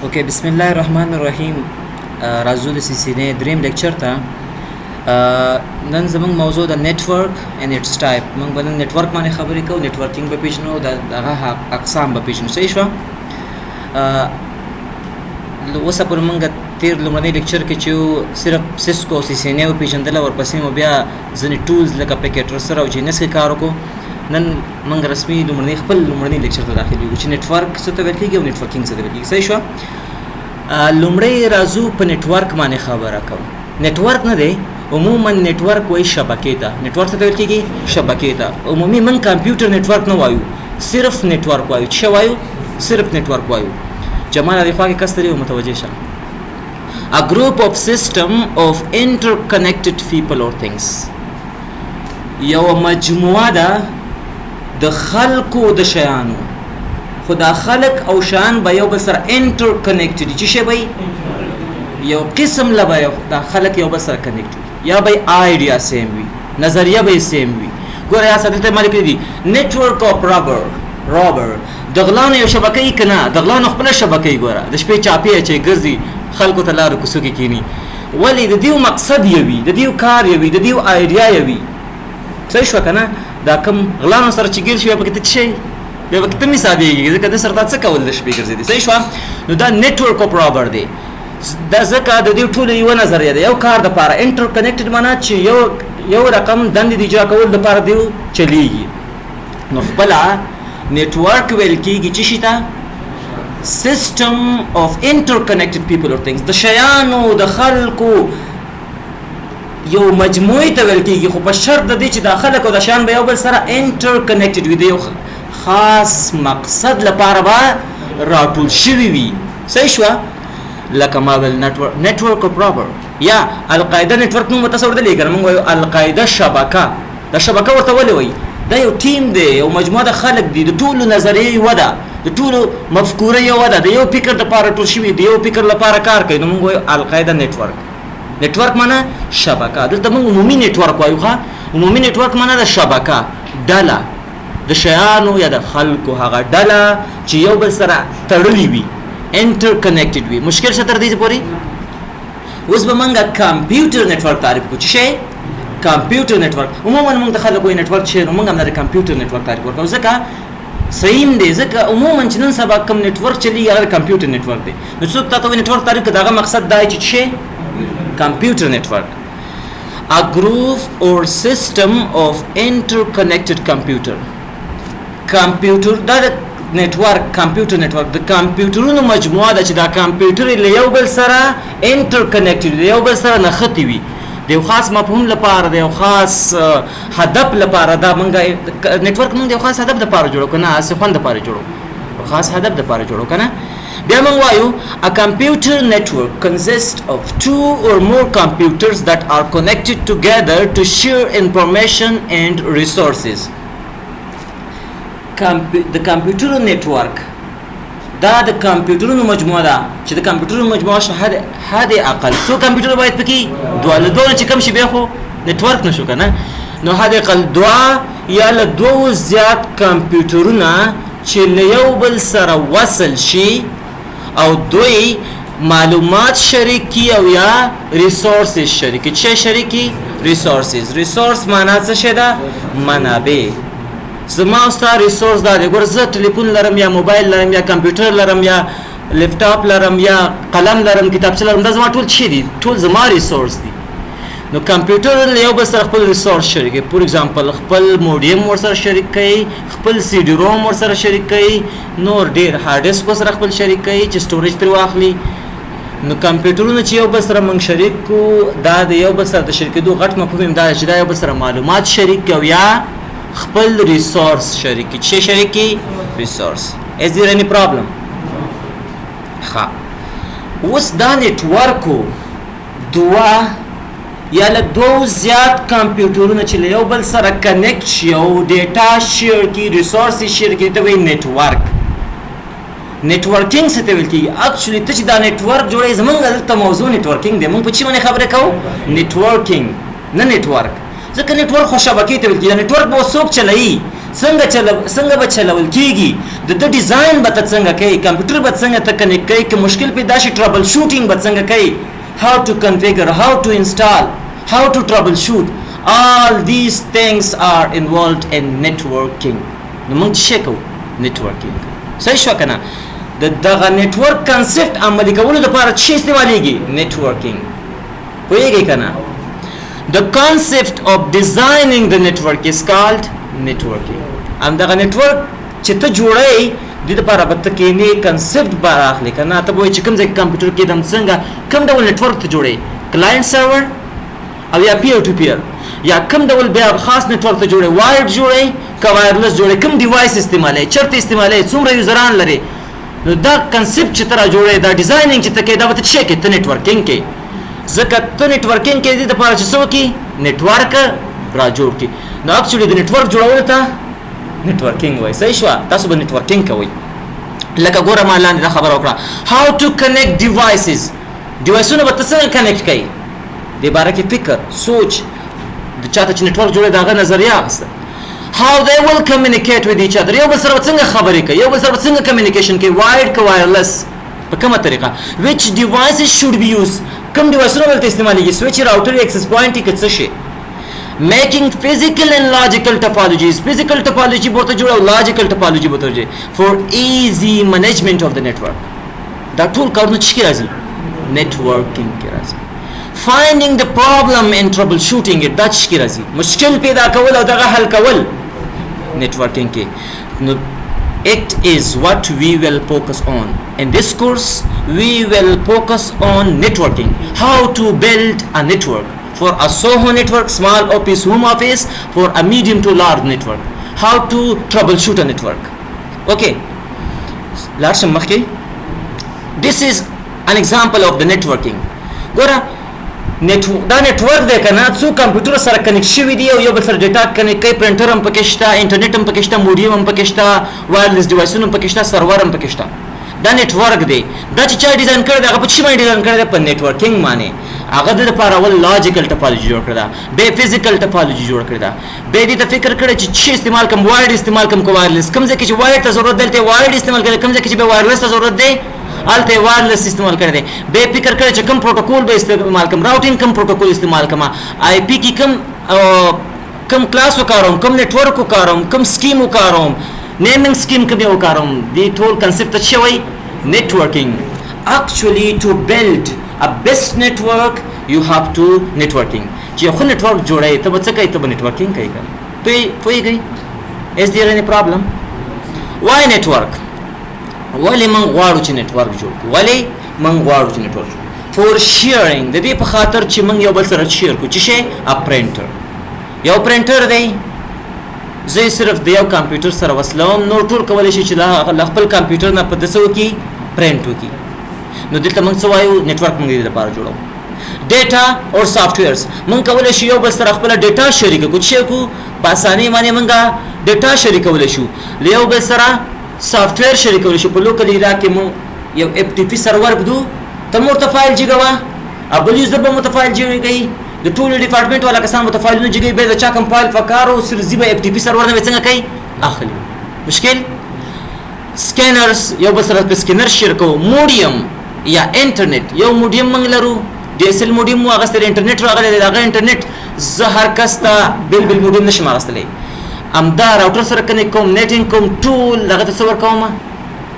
اوكي بسم الله الرحمن الرحیم. راځو د سلسلې دریم لیکچر ته. نن زموږ موضوع د نتورک اینڈ اټس ټایپ. موږ به نن نتورک باندې خبرې کوو، نتورکینګ به پیژنو، دغه اقسام به پیژنو. صحیح شو؟ اوسه پورې موږ تیر لومړنی لیکچر کې چې صرف سیسکو او سیسینې وپېژندله، ورپسې مو بیا ځینې ټولز لکه اپلیکیټر او جینس کې کار وکړو. نن موږ رسمي خپل لومړنی لیکچر ته داخل یو چې نتورک څه ته ویل کېږي او نتورکینګ څه ته ویل کېږي. صحیح شو؟ لومړی راځو په نتورک باندې خبره کوو. نتورک نه دی، عموما نتورک وایي شبکې ته. نتورک څه ته ویل کېږي؟ شبکې ته. عمومي موږ کمپیوټر نتورک نه وایو، صرف نتورک وایو. څه وایو؟ صرف نتورک وایو. جمال علی خوا کې کس لري متوجه شه. A group of system of interconnected people or things. یو مجموعه ده د خلقو د شیانو، خو دا خلق او شیان به یو بل سره انټرکنیکټډ دي. چې شی به یو قسم له به دا خلق یو بل سره کنیکټ وي، یا به آیډیا سیم وي، نظریه به سیم وي. ګوره یا ساده ته مالک دي نتورک اف رابر د غلانو یو شبکې کنه، د غلانو خپل شبکې. ګوره د شپې چاپی چې ګرځي خلکو ته لار کوڅو کې کینی، ولی د دیو مقصد یوي، د دیو کار یوي، د دیو آیډیا یوي. صحیح شو کنه؟ دا کوم غلانو سره چې ګیر شي په کې ته شي به وخت می حسابېږي ځکه د سره څه کول د شپې ګرځي. صحیح شو؟ نو دا نتورک اف رابر دی. دا ځکه د دې ټول یو نظریه ده، یو کار د پاره انټرکنیکټډ معنا چې یو رقم دند دی اجرا کول د پاره دیو چلیږي. نو خپل نتورک ویل کېږي چې شي system of interconnected people or things. د شیانو د خلقو یو مجموعي ته ویل کېږي، خو په شرط د دې چې د خلق او د شیان به یو بل سره انټرکنیکټډ وي، د یو خاص مقصد لپاره به راټول شوي وي. صحیح شوه؟ لکه ما ویل نتورک اف رابر یا القاعده نتورک نوم ورته ورته لیکل. موږ وایو القاعده شبکه. دا شبکه ورته ولې وایي؟ دا یو ټیم دی، یو مجموعه د خلق دی، د ټولو نظریې یو ده، د ټولو مفکوره یو ده، د یو فکر لپاره ټول شوي، د یو فکر لپاره کار کوي. نو موږ وایو القاعده نتورک. نتورک معنا شبکه. دلته موږ عمومي نتورک وایو. ښه، عمومي نتورک معنا د شبکه، ډله د شیانو یا د خلکو، هغه ډله چې یو بل سره تړلې وي، انټرکنیکټډ وي. مشکل څه تر دې پورې؟ اوس به موږ کمپیوټر نتورک تعریف کوو. چې شی کمپیوټر نتورک. عموما موږ د خلکو نتورک شي، نو موږ هم د کمپیوټر نتورک تعریف ورکوو. ځکه صحیح دی، ځکه عموما چې نن سبا کوم نتورک چلی هغه کمپیوټر نتورک دی. نو څوک تاسو نتورک تعریف کوي، دغه مقصد دا چې شی کمپیوټر نتورک. A group or system of interconnected computer. کمپیوټر دا نتورک، کمپیوټر نتورک د کمپیوټرونو مجموعه ده چې دا کمپیوټر له یو بل سره انټرکنیکټډ، یو بل سره نښتي وي، د یو خاص مفهوم لپاره، د یو خاص هدف لپاره. دا موږ نتورک موږ د یو خاص هدف لپاره جوړو کنه، اسې خوند لپاره جوړو، خاص هدف لپاره جوړو کنه. بیا موږ وایو a computer network consists of two or more computers that are connected together to share information and resources. د کمپیوټر نتورک دا د کمپیوټرونو مجموعه ده چې د کمپیوټرونو مجموعه شهاده حد اقل څو کمپیوټر باید پکې دوه چې کم شي بیا خو نتورک نشو کنه. نو حد اقل دوه یا له دوه زیات کمپیوټرونه چې له یو بل سره وصل شي او دوی معلومات شریکی او یا ریسورسز شریکی. چه شریکی؟ ریسورسز. ریسورس معنا څه شي ده؟ منابع. زما ستا ریسورس دا دی، ګوره زه ټلیفون لرم یا موبایل لرم یا کمپیوټر لرم یا لیپټاپ لرم یا قلم لرم، کتابچه لرم، دا زما ټول څه دي؟ ټول زما ریسورس دي. نو کمپیوټر له یو بل سره خپل ریسورس شریک کوي. فور ایگزامپل خپل موډیم ورسره شریک کوي، خپل سی ډي روم ورسره شریک کوي، نور ډېر هارډ ډیسک ورسره خپل شریک کوي چې سټوریج ترې واخلي. نو کمپیوټرونه چې یو بل سره موږ شریک کو، دا د یو بل سره د شریکېدو غټ مفهوم دا چې دا یو بل سره معلومات شریک کوي یا خپل ریسورس شریکی. چه شریکی؟ ریسورس. Is there any problem؟ ښه، اوس دا نتورکو دوه یا له دوه زیات کمپیوټرونه چې له یو بل سره کنیکټ شي او ډیټا شیر کړي، ریسورس شیر کړي، ته وایي نتورک. نتورکینګ څه ته ویل کېږي؟ اکچولی ته چې دا نتورک جوړوي، زمونږ دلته موضوع نتورکینګ دی، موږ په چی باندې خبرې کوو؟ نتورکینګ نه نتورک. ځکه نتورک خو شبکې ته ویل کېږي. نتورک به څوک چلوي؟ څنګه به چلول کیږي د ډیزاین به ته څنګه کوي کمپیوټر به څنګه ته کنیکټ کوي که مشکل پیدا شي ټربل شوټینګ به څنګه کوي how to configure how to install how to troubleshoot all these things are involved in networking نو موږ څه کوو networking صحیح شو کنه دغه network concept عملي کولو لپاره څه استعمالېږي networking پوهیږئ کنه the concept of designing the network is called networking ام دغه network چې ته جوړې د لپاره به ته کینې concept به اخلي کنه ته به چې کوم ځای کمپیوټر کې دم څنګه کوم ډول network ته جوړې client server او یا peer to peer یا کوم ډول بیا خاص network ته جوړې wired جوړې کا wireless جوړې کوم device استعمالې چرته استعمالې څومره یوزران لري نو دا concept چې تر جوړې دا designing چې ته کې دا به څه کې ته networking کې ځکه ته networking کې دې لپاره چې څه کی network را جوړ کی نو اکچولی د network جوړول ته networking وای صحیح شو تاسو به networking کوئ لکه ګوره ما لاندې دا خبره وکړه how to connect devices deviceونه به څنګه connect کوي دې باره کې فکر سوچ د چاته چې network جوړه داغه نظریه اخسته how they will communicate with each other یو بل سره څنګه خبرې کوي یو بل سره څنګه communication کوي wired که wireless په کومه طریقه which devices should be used کوم deviceونه ولته استعمالېږي switch router access point کې څه شي making physical and logical topologies physical topology بوته جوړه logical topology بوته جوړه for easy management of the network دا ټول کارونه چې راځي networking کې راځي finding the problem and troubleshooting it دا چې راځي مشکل پیدا کول او دغه حل کول networking کې نو it is what we will focus on in this course we will focus on networking how to build a network for a Soho network small office home office for a medium to large network how to troubleshoot a network okay last مخکې this is an example of the networking ګوره دا network دی کنه څو کمپیوټر سره کنیکټ شوي دي او یو بل سره ډیټا کنیکټ کوي پرنټر هم پکې شته انټرنیټ هم پکې شته موډیم هم پکې شته وایرلیس ډیوایسونه هم پکې شته سرور هم پکې شته دا network دی دا چې چا ډیزاین کړی دی هغه په څه باندې ډیزاین کړی دی په networking باندې هغه د لپاره ول لاجیکل ټاپالوجي جوړ کړی دا به فزیکل ټاپالوجي جوړ کړی دا به دې ته فکر کړی چې څه استعمال کوم وایرډ استعمال کوم کو وایرلیس کوم ځکه چې وایرډ ته ضرورت دی وایرډ استعمال کړي کوم ځکه چې به وایرلیس ته ضرورت دی الته وایرلیس استعمال کړی دی به فکر کړی چې کوم پروتوکول به استعمال کوم راوټینګ کوم پروتوکول استعمال کوم آی پی کی کوم کلاس وکاروم کوم نیټورک وکاروم کوم سکیم وکاروم نیمینګ سکیم کوم وکاروم دې ټول کنسپټ څه وایي networking actually to build a best network you have to networking چې خو network جوړای ته به څه کوي ته به networking کوي پوهیږئ is there any problem why network ولی من غواړو چې network جوړ کړو ولی من غواړو چې network for sharing د دې په خاطر چې من یو بل سره شیر کو چې شي a printer یو printer دی زه صرف د یو کمپیوټر سره وصلوم نو ټول کولی شي چې له خپل کمپیوټر نه په دسه وکړي پرنټ وکړي نو دلته موږ څه وایو نیټورک موږ دې لپاره جوړو ډیټا او سافټویرز موږ کولی شو یو بل سره خپل ډیټا شریک کړو چې کو په اسانۍ باندې موږ ډیټا شریکولی شو له یو بل سره سافټویر شریکولی شو په لوکل ایریا کې مو یو اف ټي پی سرور بدو ته متفایل جګوا ابل یوزر به متفایل جوړیږي د ټول ډپارټمنټ والا کسان متفایلونه جګي به د چا کمپایل فکارو سر زیبه اف ټي پی سرور نه څنګه کوي اخلي مشکل سکینرز یو بل سره په سکینر شریکو موډیم یا انټرنیټ یو موډیم موږ لرو ډي اس ال موډیم مو هغه سره انټرنیټ راغلی دا انټرنیټ زه هر کس ته بل موډیم نشم اغستلی امدا راوټر سره کنیکټ کوم نیټینګ کوم ټول هغه ته څور کوم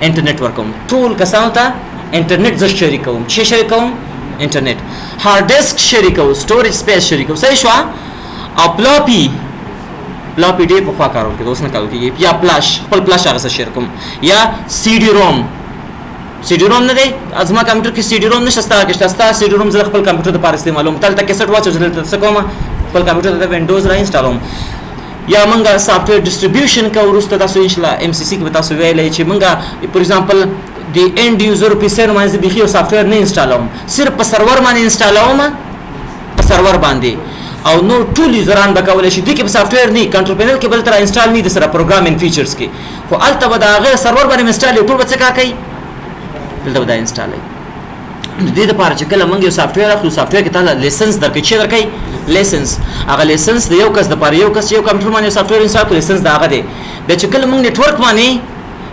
انټرنیټ ورکوم ټول کسانو ته انټرنیټ زه شریکوم چې شریکوم انټرنیټ هارد ډیسک شریکو سټوریج سپیس شریکو صحیح شو او فلوپی ډې په خوا کارول کېږي اوس نه کارول کېږي یا فلاش خپل فلاش هغه سره شیر کوم یا سی ډي روم نه دی ازما کمپیوټر کې سی ډي روم نشته ستا سی ډي روم زه خپل کمپیوټر لپاره استعمالوم تل تک کیسټ واچو زه څه کوم خپل کمپیوټر ته وینډوز را انسټالوم یا منګه سافټویر ډیسټریبیوشن کا ورسته تاسو ان شاء الله ام سی سی کې تاسو ویلې چې منګه فور ایگزامپل د end user په سر باندې بيخي او سافټویر نه انسټالوم صرف په سرور باندې انسټالوم په سرور باندې او نو ټول یوزران به کولای شي د کې په سافټویر نه کنټرول پینل کې بل تر انسټال نه د سره پروګرامینګ فیچرز کې خو الته به دا غیر سرور باندې انسټال ټول به څه کار کوي دلته به دا انسټال د دې لپاره چې کله موږ یو سافټویر اخلو سافټویر کې تعالی لیسنس درکړي چې درکړي لیسنس هغه لیسنس د یو کس د لپاره یو کس یو کمپیوټر باندې سافټویر انسټال کړي لیسنس دا هغه دی بیا چې کله موږ نیټورک باندې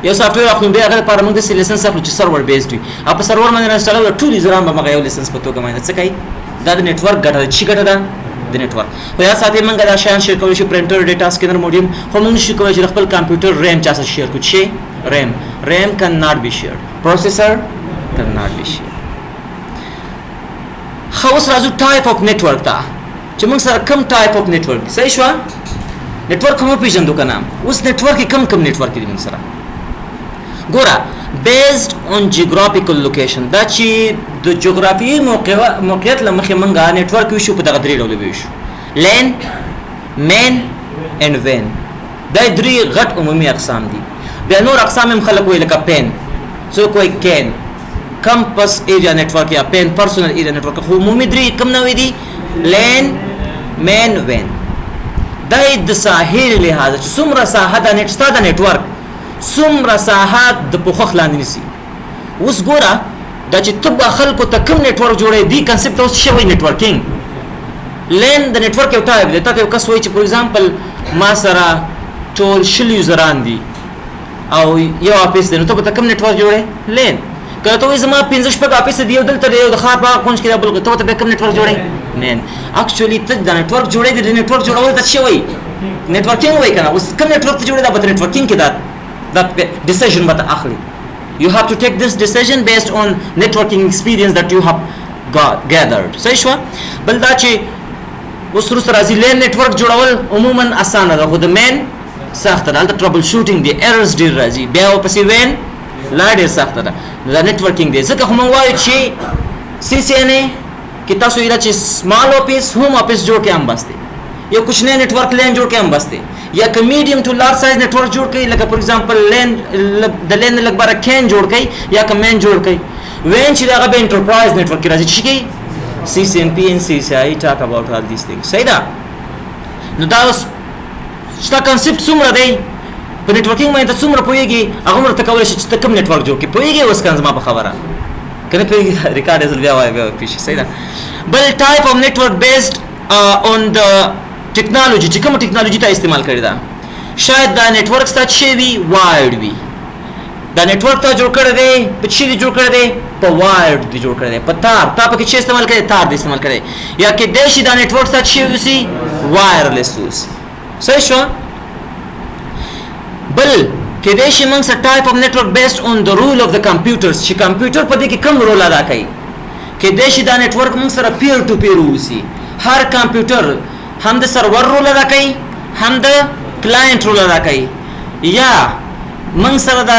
یو سافټویر اخلو بیا هغه لپاره موږ د لیسنس اخلو چې سرور بیسډ وي او په سرور باندې انسټال ټول ځرام به موږ یو لیسنس په توګه باندې څه کوي دا د نیټورک ګټه ده چې ګټه ده د نیټورک خو یا ساتي موږ دا شیان شیر کولی شو پرنټر ډیټا سکینر موډیم خو موږ نشو کولی چې خپل کمپیوټر ریم چا سره شیر کړو چې ریم کین ناٹ بی شیئرډ پروسیسر کین ناٹ بی شیئرډ خو اوس راځو ټایپ اف نیټورک ته چې موږ سره کوم ټایپ اف نیټورک صحیح شو نیټورک کوم پیژندو کنه اوس نیټورک کوم نیټورک دی موږ سره ګوره based on geographical location دا چې د جغرافیایي موقعیت لمخې موږ نیټورک وشو په دغه درې ډول ویشو لین مین and وین دا درې غټ عمومي اقسام دي بیا نور اقسام هم خلک وایي لکه پین څوک وایي کین کمپس ایریا نیټورک یا پین پرسونل ایریا نیټورک خو عمومي درې کوم نوې دي لین مین وین دا د ساحل لحاظ چې څومره ساحه د نیټ ستا د نیټورک څومره ساحه د پوښښ لاندې نیسي اوس ګوره دا چې ته به خلکو ته کوم نیټورک جوړوي دې کنسپټ اوس څه وایي نیټورکینګ لین د نیټورک یو ټایپ دی تا ته یو کس وایي چې فور ایگزامپل ما سره ټول شل یوزران دي او یو اپیس دی نو ته به ته کوم نیټورک جوړوې لین که ته وایي زما پنځه شپږ اپیس دي یو دلته دی یو د ښار په هغه کونج کې دی بل ته به کوم نیټورک جوړوې مین اکچولی ته د نیټورک جوړوې د نیټورک جوړول ته څه وایي نیټورکینګ وایي که نه اوس کوم نیټورک ته جوړوې دا به د نیټورکینګ کې دا that decision but akhli you have to take this decision based on networking experience that you have gathered صحیح شو بل دا چې اوس وروسته راځي لین نیټورک جوړول عموما اسانه ده خو د مین سخته ده هلته ټربل شوټینګ دی ایررز ډېر راځي بیا ورپسې وین لا ډېر سخته ده دا نیټورکینګ دی ځکه خو موږ وایو چې سی سی این اے کې تاسو ویله چې سمال اپیس ہوم اپیس جوړ کې هم بس دی یو کوچنی نیټورک لین جوړ کې هم بس دی یا که میډیم ټو لارج سایز نیټورک جوړ کړئ لکه فور ایگزامپل لین د لین لږ باره کین جوړ کړئ یا که مین جوړ کړئ وین چې د هغه به انټرپرایز نیټورک کې راځي چې کوي سی سی این پی این سی سی آی ټاک اباؤټ آل دیس تھنګز صحیح ده نو دا اوس ستا کنسپټ څومره دی په نیټورکینګ باندې ته څومره پوهېږي هغومره ته کولی شي چې ته کوم نیټورک جوړ کړې پوهېږې اوس که زما په خبره که نه پوهېږي ریکارډ یې بیا وایه بیا پیښې صحیح ده بل ټایپ اف نیټورک بیسډ اون د ټیکنالوجي چې کومه ټیکنالوجي ته استعمال کړې ده شاید دا نیټورک ستا څه وي وایرډ وي دا نیټورک ته جوړ کړی دی په څه دی جوړ کړی دی په وایرډ دی جوړ کړی دی په تار تا پکې څه استعمال کړی تار دی استعمال کړی یا کېدای شي دا نیټورک ستا څه اوسي وایرلیس اوسي صحیح شو بل کېدای شي موږ سره ټایپ اف نیټورک بیسډ اون د رول اف د کمپیوټرز چې کمپیوټر په دې کې کوم رول ادا کوي کېدای شي دا نیټورک موږ سره پیر ټو پیر اوسي هر کمپیوټر هم د سرور رول ادا کوي هم د کلاینټ رول ادا کوي یا موږ سره دا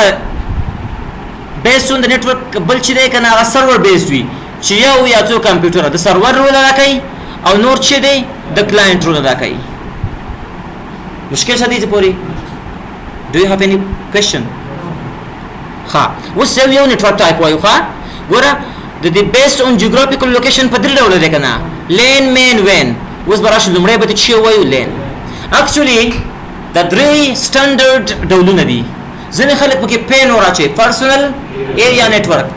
بیسډ اون د نیټورک بل چې دی که نه هغه سرور بیسډ وي چې یو یا څو کمپیوټره د سرور رول ادا کوي او نور چې دی د کلاینټ رول ادا کوي مشکل څه دی چې پورې Do you have any question? ها اوس یو نیټورک ټایپ وایو ښه ګوره د دې بیسډ اون جیوګرافیکل لوکیشن په درې ډوله دی که نه لین مین وین اوس به راشو لومړی به ته څه وایو لین اکچولی دا درې سټنډرډ ډولونه دي ځینې خلک پکې پین وراچوي پرسونل ایریا نیټورک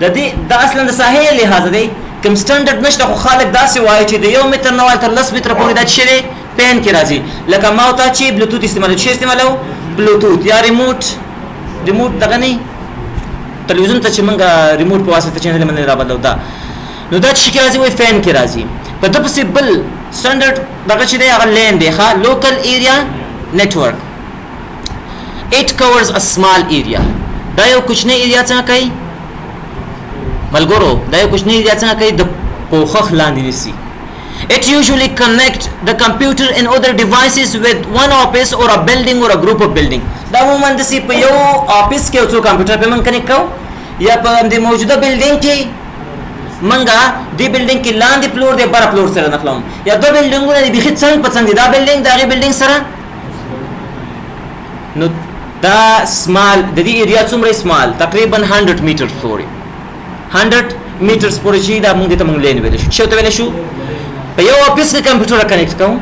د دې دا اصلا د ساحې لحاظه دی کوم سټنډرډ نشته خو خلک داسې وایي چې د 1 متر نه تر 10 متره پورې دا څه دی پین کې راځي لکه ما او تا چې بلوتوث استعمالوي څه استعمالوو بلوتوث یا ریموټ دغه نه تلویزیون ته چې موږ ریموټ په واسطه چینل باندې رابدلو دا نو دا چې راځي وای فین کې راځي په د پسې بل سټنډرډ دغه چې دی هغه لین دی ښه لوکل ایریا نیټورک it covers a small area دا یو کوچنی ایریا څنګه کوي ملګرو دا یو کوچنی ایریا څنګه کوي د پوښښ لاندې نیسي It usually connect the computer and other devices with one office or a building or a group of building. دا عموما د سی په یو افیس کې څو کمپیوټر په من کنیکټ کوو یا په دې موجوده بلډینګ کې منګه دې بلډینګ کې لاندې فلور دی بر فلور سره نخلم یا دو بلډینګونه دي بخې څنګه پڅنګ دي دا بلډینګ دا غي بلډینګ سره نو دا سمال د دې ایریا څومره سمال تقریبا 100 میټر پورې 100 میټرز پورې چې دا موږ ته موږ لین ویل شو ته ویل شو په یو افیس کې کمپیوټر کنیکټ کوم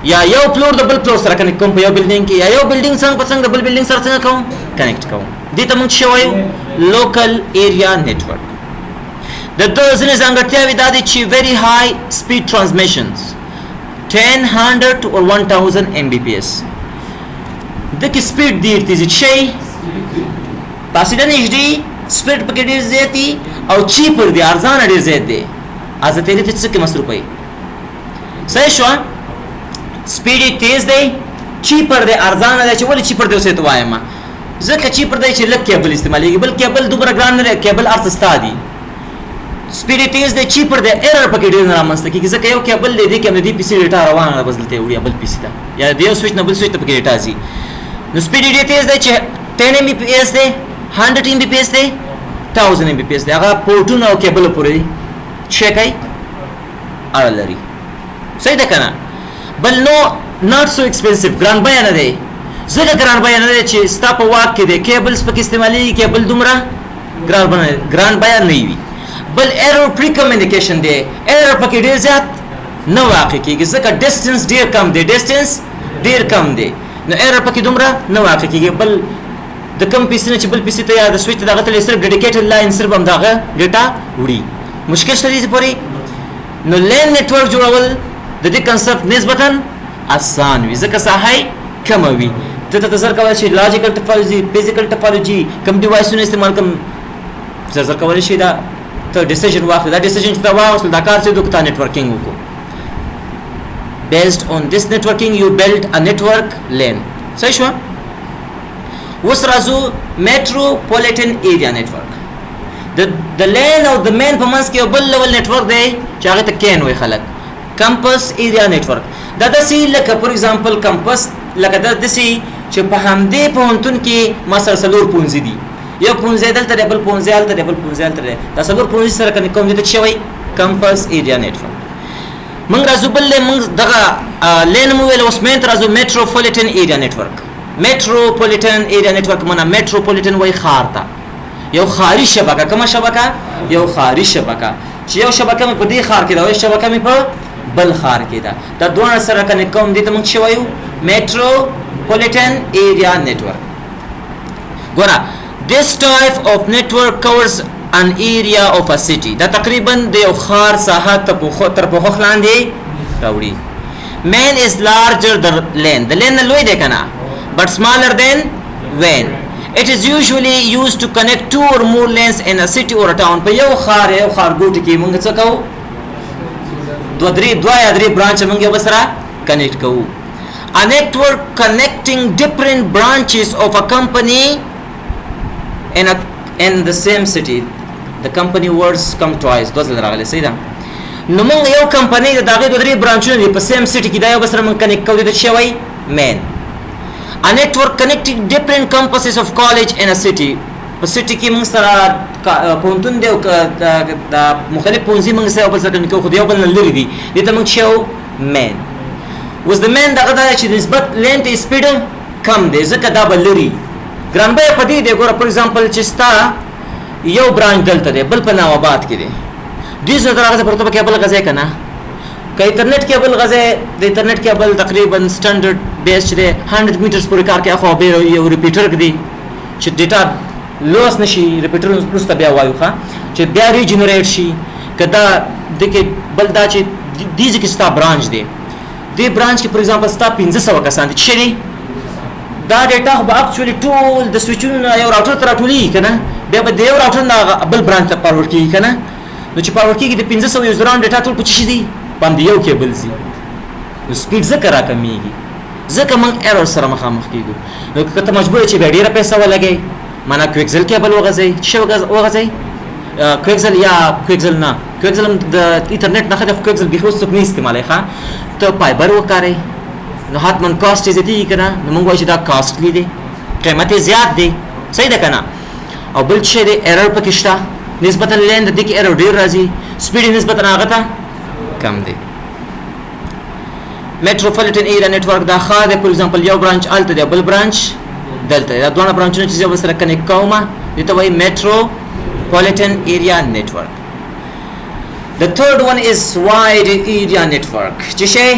یا یو فلور د بل فلور سره کنیکټ کوم په یو بلډینګ کې یا یو بلډینګ څنګه په څنګه د بل بلډینګ سره څنګه کوم کنیکټ کوم دې ته موږ څه وایو لوکل ایریا نیټورک د دوه ځینې ځانګړتیاوې دا دي چې very high speed transmissions 10, 100 or 1000 Mbps دغه سپیډ ډیر تیز شي پاسیدن ایچ ډي سپیډ پکې ډیر زیات دي او چیپر دي ارزانه ډیر زیات دي از ته دې څه کې مصرفي صحیح شو سپیډ تیز دی چیپر دی ارزانه دی چې ولې چیپر دی اوسه ته وایم ځکه چیپر دی چې لک کیبل استعمالېږي بل کیبل دومره ګران نه کیبل ارسستا دی سپیډ تیز دی چیپر دی ایرر پکې ډیر نه رامنځته کیږي ځکه یو کیبل دی کې د پی سي ډیټا روانه بدلته وړي بل پی سي ته یا د یو سویچ نه بل سویچ ته پکې ډیټا ځي نو سپیډ ډیر تیز دی چې 10 Mbps دی 100 Mbps دی 1000 Mbps دی هغه پورټونه او کیبل پورې چیک کوي اړه لري صحیح ده کنه بل نو not so expensive ګران بیان نه دی زګه ګران بیان نه دی چې ستا په واک کې دی کیبلز پکې استعمالي کیبل دومره ګران بیان نه وي بل error pre communication دی error پکې ډیر زیات نه واقع کیږي ځکه distance ډیر کم دی distance ډیر کم دی نو error پکې دومره نه واقع کیږي بل د کم پی سي نه چې بل پی سي ته یا د سویچ ته دغه ته صرف ډیډیکیټډ لاین صرف هم دغه ډیټا وړي مشکل شته دي پورې نو لین نتورک جوړول د دې کنسپټ نسبتا آسان وي ځکه ساحه کم وي ته تاسو کولای شئ لاجیکل ټپالوجي فزیکل ټپالوجي کم ډیوایسونه استعمال کم تاسو کولای شئ دا ته ډیسیژن واخلئ دا ډیسیژن چې دا واخلئ دا کار چې دوکتا نتورکینګ وکړو based on this networking you build a network lane صحیح شو وس راځو metropolitan area network د لین او د مین په منځ کې یو بل لیول نتورک دی چې هغه ته کین وي خلک کمپس ایریا نتورک دا داسې لکه فور ایگزامپل کمپس لکه داسې چې په همدې پوهنتون کې ما سره څلور پونځي دي یو پونځی دلته دی بل پونځی هلته دی بل پونځی هلته دی دا څلور پونځي سره کنې کوم دي ته څه وایي کمپس ایریا نتورک موږ راځو بل موږ دغه لین مو ویل اوس مین ته راځو metropolitan area network metropolitan area network معنا metropolitan وایي ښار ته یو خاري شبکه کومه شبکه یو خاري شبکه چې یو شبکه په دې ښار کې دا یو شبکه په بل ښار کې ده دا دوه سره کنه کوم دي ته موږ شوایو metropolitan area network ګوره this type of network covers an area of a city دا تقریبا د یو ښار ساحه تر پوښښ لاندې راوړي main is larger than lane the lane لوی دی کنه but smaller than vein it is usually used to connect two or more lanes in a city or a town په یو ښارګوټ کې موږ څه کوو دوه یا درې برانچ موږ یو سره کنیکټ کوو a network connecting different branches of a company in the same city the company words come twice دوه ځله راغلي صحیح ده نو موږ یو کمپنی د هغې دوه درې برانچونه دي په سیم سټي کې دا یو بل سره موږ کنیکټ کوو د څه وایي مین a network connecting different campuses of college in a city په سټي کې موږ سره پوهنتون دی او د مختلف پوهنځي موږ سره یو بل سره کنیکټ کوو خو د یو بل نه لرې دي دې ته موږ څه وایو مین اوس د مین دغه دا چې نسبت لین ته سپیډ کم دی ځکه دا به لرې ګران بیه په دې دی ګوره فور ایگزامپل چې ستا یو برانچ دلته دی بل په نوآباد کې دی دې زه در هغه پرته کیبل غځای کنه که انټرنیټ کیبل غځای د انټرنیټ کیبل تقریبا سټانډرډ بیس چې 100 میټرز پورې کار کوي خو به یو ریپیټر دی چې ډیټا لوس نشي ریپیټر پرسته بیا وایو ښه چې بیا ریجنریټ شي کدا دغه بل دا چې دې کې ستا برانچ دی دې برانچ کې فور ایگزامپل ستا 1500 کسان دي چې دا ډیټا خو اکچولی ټول د سویچونو یو راوټر ته راټولېږي که نه بیا به د یو راوټر نه بل برانچ ته فارورډ کېږي که نه نو چې فارورډ کېږي د 500 یوزرانو ډیټا ټول په څه شي دي باندې یو کیبل ځي نو سپیډ ځکه راکمیږي ځکه موږ ایرر سره مخامخ کېږو نو که ته مجبور چې بیا ډېره پیسه ولګئ معنا کویکزل کیبل وغځئ څه وغځئ کویکزل یا کویکزل نه کویکزل هم د انټرنیټ نه ښه دی خو کویکزل بیخي اوس څوک نه استعمالوي ښه ته فایبر وکاروئ نو حتما کاست یې زیاتېږي که نه نو موږ وایو چې دا کاسټلی دی قیمت یې زیات دی صحیح ده که نه او بل څه دی ایرر پکې شته نسبتا لین د دې کې ایرر ډېر راځي سپیډ یې نسبتا هغه ته کم دی metropolitan area network دا ښار دی فور ایگزامپل یو برانچ هلته دی بل برانچ دلته دی دا دواړه برانچونه چې زه یو بل سره کنیکټ کوم دې ته وایي metropolitan area network the third one is wide area network چې شی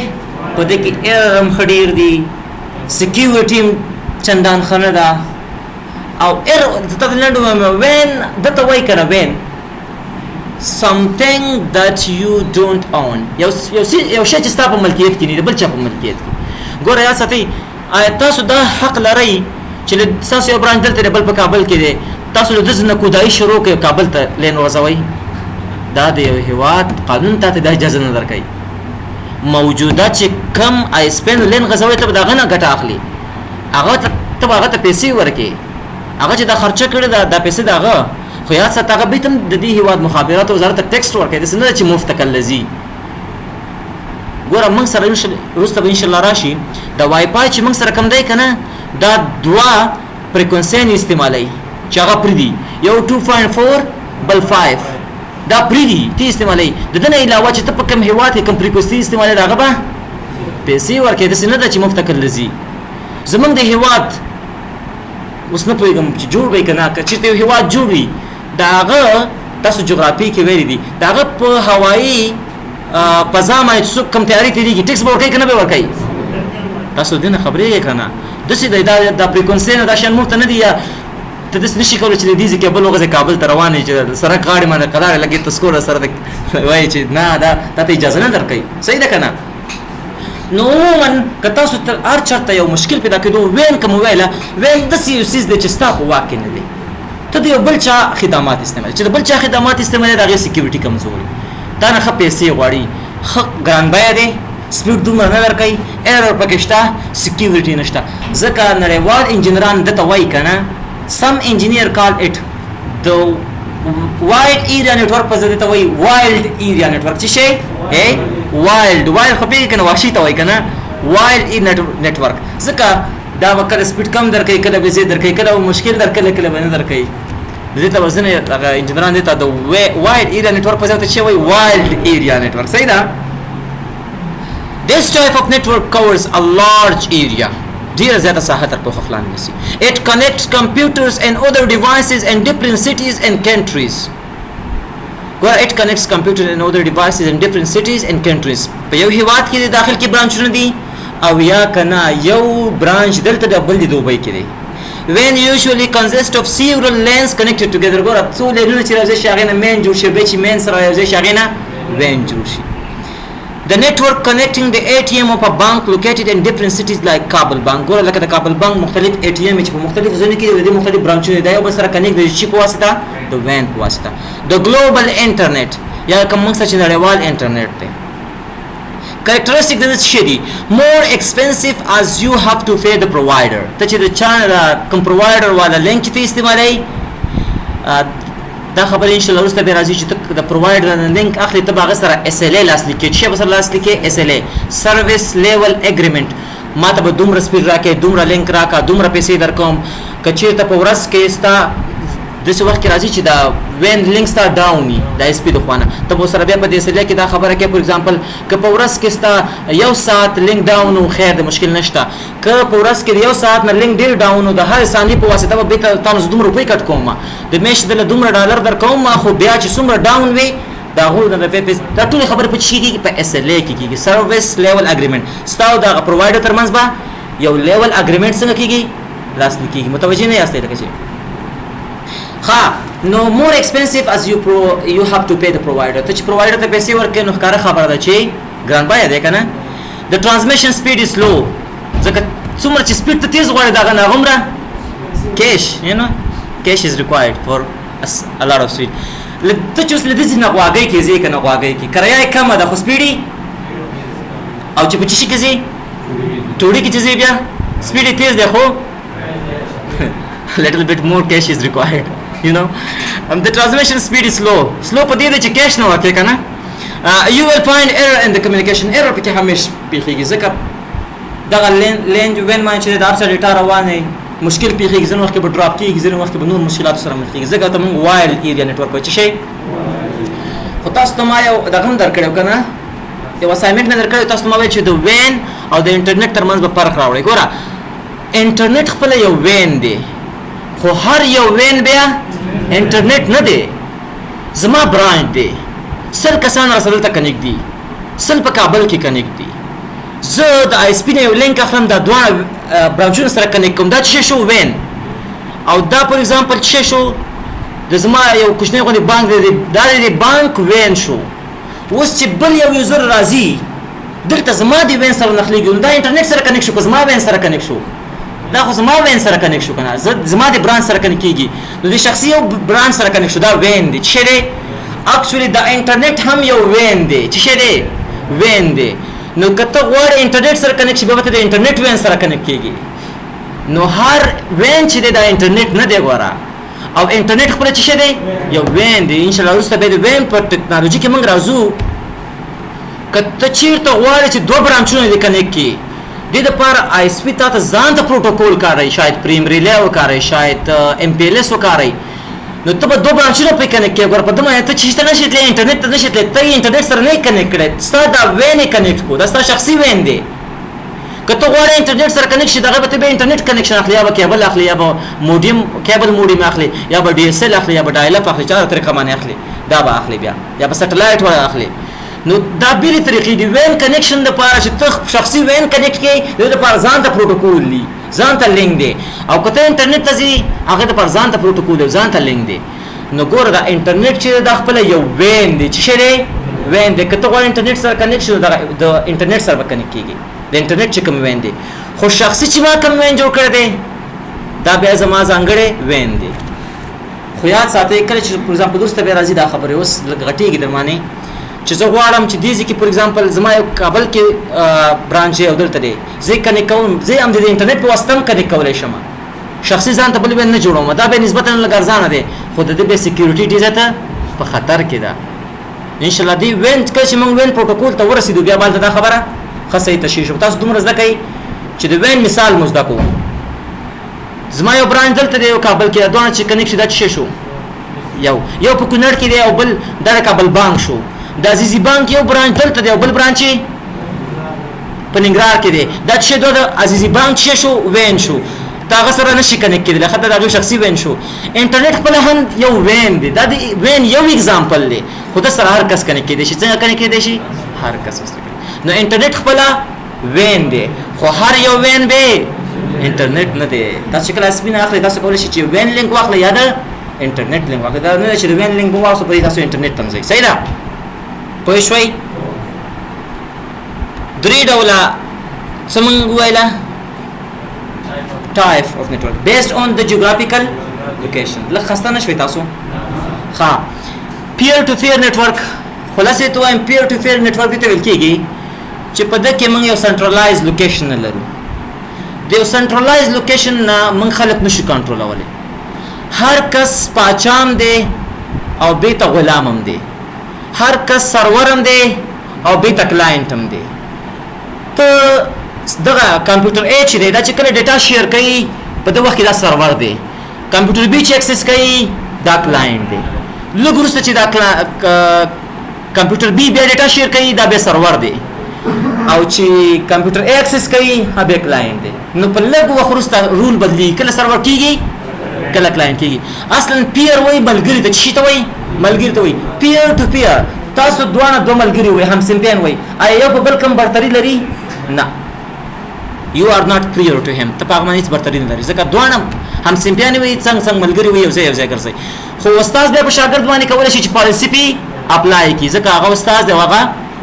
په دې کې ایرر هم ښه ډېر دي سکیورټي هم چندان ښه نه ده او ایرر ته لنډ ووایم وین دته وایي که نه وین something that you don't own. یو شی چې ستا په ملکیت کې نه دی بل چا په ملکیت کې. ګوره یا ساتي تاسو دا حق لرئ چې تاسو یو برانچ دلته بل په کابل کې دی تاسو له دې نه کودای شروع کړئ کابل ته لین وځوي. دا د یو هیواد قانون ته د اجازه نه درکوي. موجوده چې کم آی سپین لین غځوي ته دا غنه ګټه اخلي هغه ته پیسې ورکړي هغه چې دا خرچه کړي دا پیسې داغه خو یا څه هغه به تم د دې هیواد مخابرات وزارت ته ټیکسټ ورکړي د سند چې مفت کلزي. ګوره موږ سره روسته به ان شاء الله راشي دا وای فای چې موږ سره کم دی کنه دا دوا فریکوئنسي استعمالي چې هغه پردي یو 2.4 بل 5 دا پریدي تی استعمالي د دې نه علاوه چې ته په کوم هیواد کې کوم فریکوئنسي استعمالي راغه به پیسې ورکړي د سند چې مفت کلزي. زمونږ د هیواد اوس نه پوهېږم چې جوړ به کنه چې یو هیواد جوړي داغه تاسو جغرافي کې ویلي دي داغه په هوایي فضا باندې څوک کم تیاری تیریږي ټیکس به ورکوي کنه به ورکوي تاسو دې نه خبرې کنه داسې د فریکوئنسي نه دا شیان مفت نه دي یا ته داسې نشي کولی چې د دې ځای بل وغځې کابل ته روان یې چې سړک غاړې باندې قرار لګي تسکور سره وایي چې نه دا ته اجازه نه درکوي. صحیح ده کنه. نو عموما که تاسو تر هر چېرته یو مشکل پیدا کېدو وین که مو ویله وین داسې یو څیز دی چې ستا په واک کې نه دی ته د یو بل چا خدمات استعمالوي چې د بل چا خدمات استعمالوي د هغې سکیورټي کمزوري دا نه ښه پیسې غواړي ښه ګران بیه دی سپیډ دومره نه درکوي ایرر پکې شته سکیورټي نشته ځکه نړیوال انجینران دته وایي که نه سم انجینیر کال اټ د wide area network په ځای ته وایي wild area network چې شی wild خو پیږي کنه وحشي ته وایي کنه wild network ځکه دا به کله سپیډ کم درکوي کله به زیات درکوي کله مشکل درکوي کله به نه درکوي دې ته وزن هغه انجینران دې ته د wide area network په ځای ته چې وایي wild area network. صحیح ده. This type of network covers a large area. ډیره زیاته ساحه تر پوښښ لاندې نیسي. It connects computers and other devices in different cities and countries. ګوره it connects computers and other devices in different cities and countries. په یو هیواد کې د داخل کې برانچونه دي او یا کنه یو برانچ دلته د بل د دوبۍ کې دی. When usually consist of several lanes connected together. ګوره څو لینونه چې راځي هغې نه مین جوړ شي بیا چې مین سره یو ځای شي هغې نه وین جوړ شي. The network connecting the ATM of a bank located in different cities like Kabul Bank. ګوره لکه د کابل بانک مختلف ATM چې په مختلفو ځایونو کې دي د مختلف برانچونه دي دا یو بل سره کنیکټ دی چې په واسطه د وین په واسطه. The global internet یا کوم موږ چې نړیوال انټرنیټ دی. Characteristic د دې شی دي more expensive as you have to pay the provider. ته چې د چانل کوم پرووایډر والا لینک چې استعمالوي دا خبره ان شاء الله وروسته به راځي چې د پرووایډر لینک اخلي ته به هغه سره SLA لاسلیک کړي چې به سره لاسلیک کړي SLA سروس لیول اګریمنټ ما ته به دومره سپیډ راکړي دومره لینک راکړه دومره پیسې درکوم که چېرته په ورځ کې ستا داسې وخت کې راځي چې دا وین لینک ستا ډاون وي د SP د خوا نه ته به سره بیا په دې SLA کې دا خبره کوي فور ایگزامپل که په ورځ کې ستا یو ساعت لینک ډاون و خیر د مشکل نشته که په ورځ کې د یو ساعت نه لینک ډېر ډاون و د هرې ثانیې په واسطه به بېرته تاسو دومره روپۍ کټ کوم د میاشتې دله دومره ډالر درکوم خو بیا چې څومره ډاون وي د هغو نه دا ټولې خبرې په چی کېږي په SLA کې کېږي سروس لیول اګریمنټ ستا او د هغه پرووایډر ترمنځ به یو لیول اګریمنټ څنګه کېږي لاسلیک کېږي. متوجه نه یاستئ لکه چې no more expensive as you have to pay the provider. ته چې پرووایډر ته پیسې ورکړې نو ښکاره خبره ده چې ګران بیه دی که نه. The transmission speed is low ځکه څومره چې سپیډ ته تیز غواړي د هغه نه هغومره cash is required for a lot of speed. ته چې اوس له دې نه غواګۍ کې ځې که نه غواګۍ کې کرایه یې کمه ده خو سپیډ او چې په چشي کې ځې ټوډي کې چې ځې بیا سپیډ یې تیز دی خو little bit more cash is required. The transmission speed is slow په دې ده چې کیش نه ورکوي که نه. You will find error in the communication. error پکې همیش پیښېږي ځکه دغه لین وین باندې چې د هر څه ډیټا روانه مشکل پیښېږي ځینې وخت کې به ډراپ کېږي ځینې وخت کې به نور مشکلاتو سره مخ کېږي ځکه ته موږ وایلډ ایریا نیټورک وایو چې شی خو تاسو ته ما یو دغه هم درکړی و که نه یو اسایمنټ مې درکړی تاسو ته ما ویل چې د وین او د انټرنیټ ترمنځ به فرق راوړئ. ګوره انټرنیټ خپله یو وین دی خو هر یو وین بیا انټرنیټ نه دی. زما برانچ دی 100 کسان راسره دلته کنیکټ دي 100 په کابل کې کنیکټ دي زه د ISP نه یو لینک اخلم دا دواړه برانچونه سره کنیکټ کوم دا چې شو وین او دا فور ایگزامپل چې شو د د زما یو کوچنی غوندې بانک دی دا د بانک وین شو اوس چې بل یو یوزر راځي دلته زما د وین سره نښلېږي دا انټرنیټ سره کنیکټ شو که زما وین سره کنیکټ شو دا خو زما وین سره کنیکټ شو کنه زما د برانچ سره کنیکټ کیږي نو د شخصي یو برانچ سره کنیکټ شو دا وین دی چې دی اکچولی دا انټرنیټ هم یو وین دی چې دی وین دی نو کته غواړې انټرنیټ سره کنیکټ شي به ته د انټرنیټ وین سره کنیکټ کیږي نو هر وین چې دی دا انټرنیټ نه دی ګوره او انټرنیټ خپل چې دی یو وین دی ان شاء الله وروسته به د وین په ټکنالوژي کې موږ راځو کته چیرته غواړې چې دوه برانچونه دې کنیکټ کړي دې دپاره آی اس پي تا ته ځان ته پروټوکول کاروي شاید پریم ریلی وکاروي شاید ام پی ایل ایس وکاروي نو ته به دوه برانچونه پرې کنیکټ کړې ګوره په دې باندې ته چې ته نشې تللی انټرنیټ ته نشې تللی ته یې انټرنیټ سره نه یې کنیکټ کړی ستا دا وین یې کنیکټ کړو دا ستا شخصي وین دی که ته غواړې انټرنیټ سره کنیکټ شي دغه به ته بیا انټرنیټ کنیکشن اخلي یا به کیبل اخلي یا به کیبل موډیم اخلي یا به ډي اس ایل اخلي یا به ډایل اپ اخلي چا طریقه باندې اخلي دا به اخلي بیا یا به سټلایټ ولا اخلي نو دا بیرې طریقې دي وین کنیکشن دپاره چې ته شخصي وین کنیکټ کړې د دې دپاره ځان ته پروټوکول دي ځان ته لینک دی او که ته انټرنیټ ته ځې هغې دپاره ځان ته پروټوکول دی ځان ته لینک دی نو ګوره دا انټرنیټ چې دا خپله یو وین دی چې شی دی وین دی که ته غواړې انټرنیټ سره کنیکټ شي د انټرنیټ سره به کنیکټ کېږي د انټرنیټ چې کوم وین دی خو شخصي چې ما کوم وین جوړ کړی دی دا بیا زما ځانګړی وین دی خو یاد ساتئ کله چې فور ایگزامپل وروسته بیا راځي دا خبرې اوس لږ غټېږي در باندې چې زه غواړم چې دې ځای کې فور ایگزامپل زما یو کابل کې برانچ دی او دلته دی زه یې کنیکټ کوم زه هم د انټرنیټ په واسطه هم کنیکټ کولی شم شخصي ځان ته بل وین نه جوړوم دا بیا نسبتا لږ ارزانه دی خو د دې بیا سکیورټي ډېر زیاته په خطر کې ده انشاءالله دې وین کله چې موږ وین پروټوکول ته ورسېدو بیا به هلته دا خبره ښه صحیح تشریح شو تاسو دومره زده کوئ چې د وین مثال مو زده کوو زما یو برانچ دلته دی یو کابل کې دا دواړه چې کنیکټ شي دا څه شو یو په کونړ کې دی او بل دا د کابل بانک شو د عزیزي بانک یو برانچ دلته دی او بل برانچ په ننګرهار کې دی دا چې د عزیزي بانک څه شو وین شو دا هغه سره نشي کنیکټ کېدلی ښه د هغوی شخصي وین شو انټرنیټ خپله هم یو وین دی دا د وین یو اگزامپل دی خو ده سره هر کس کنیکټ کېدی شي څنګه کنیکټ کېدی شي هر کس نو انټرنیټ خپله وین دی خو هر یو وین به انټرنیټ نه دی تاسو چې کله اسپین اخلئ تاسو کولی شئ چې وین لینک واخلئ یا د انټرنیټ لینک واخلئ دا نه ده چې د وین لینک به واخلو په دې تاسو انټرنیټ ته ځئ صحیح ده پوه شوئ درې ډوله څه موږ وویله type of network based on the geographical location لږ خسته نه شوئ تاسو ښه peer to peer network خلاصې ته وایم peer to peer network دې ته ویل کېږي چې په ده کې موږ یو سنټرلایز لوکیشن نه لرو د یو سنټرلایز لوکیشن نه موږ خلک نشو کنټرولولی هر کس پاچام دی او بې ته غلام هم دی هر کس سرور هم دی او بې ته کلاینټ هم دی ته دغه کمپیوټر A چې دی دا چې کله ډیټا شیر کوي په دې وخت کې دا سرور دی کمپیوټر B چې اکسس کوي دا کلاینټ دی لږ وروسته چې دا کمپیوټر B بیا ډیټا شیر کوي دا بیا سرور دی او چې کمپیوټر A اکسس کوي هغه بیا کلاینټ دی نو په لږ وخت وروسته رول بدلیږي کله سرور کېږي کله کلاینټ کېږي اصلا پیر وایي ملګري ته چې شي ته وایي ملګري ته وایي پیر ټو پیر تاسو دواړه دوه ملګري وایي همصنفیان وایي آیا یو په بل کوم برتري لري نه you are not prior to him ته په هغه باندې هېڅ برتري نه لري ځکه دواړه همصنفیان وایي څنګه ملګري وایي یو ځای ګرځئ خو استاد بیا په شاګرد باندې کولی شي چې پالیسي پې اپلای کړي ځکه هغه استاد دی او هغه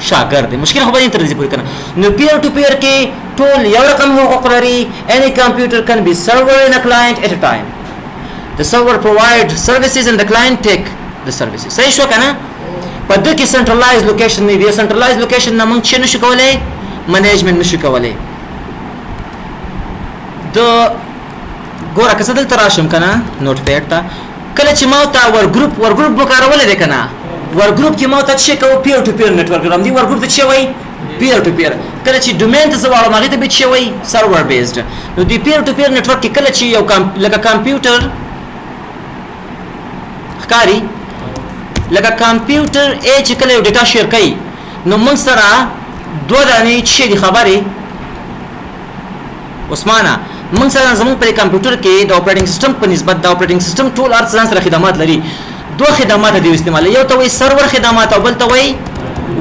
شاګرد دی مشکل خو به یې تر دې پورې که نه نو پیر ټو پیر کې ټول یو رقم حقوق لري any computer can be server and a client at a time the server provide services and the client take the services صحیح شو که نه په دې کې سنټرلایز لوکیشن نه دی سنټرلایز لوکیشن نه موږ څه نشو کولی منیجمنټ نشو کولی د ګوره که زه دلته راشم که نه نوټ پیډ ته کله چې ما ورته ورګروپ مو کارولی دی که نه ورګروپ کې ما ورته څه کوو پیر ټو پیر نیټورک ګرام دی ورګروپ ته څه وایي پیر ټو پیر کله چې ډومین ته زه واړم هغې ته بیا څه وایي سرور بیسډ نو د پیر ټو پیر نیټورک کې کله چې یو لکه کمپیوټر ښکاري لکه کمپیوټر A چې کله یو ډیټا شیر کوي نو موږ سره دوه دانې څه دي خبرې عثمانه موږ سره زموږ په کمپیوټر کې د اپریټنګ سیسټم په نسبت د اپریټنګ سیسټم ټول هر څه ځان سره خدمات لري دوه خدمات دي استعمالوي یو ته وایي سرور خدمات او بل ته وایي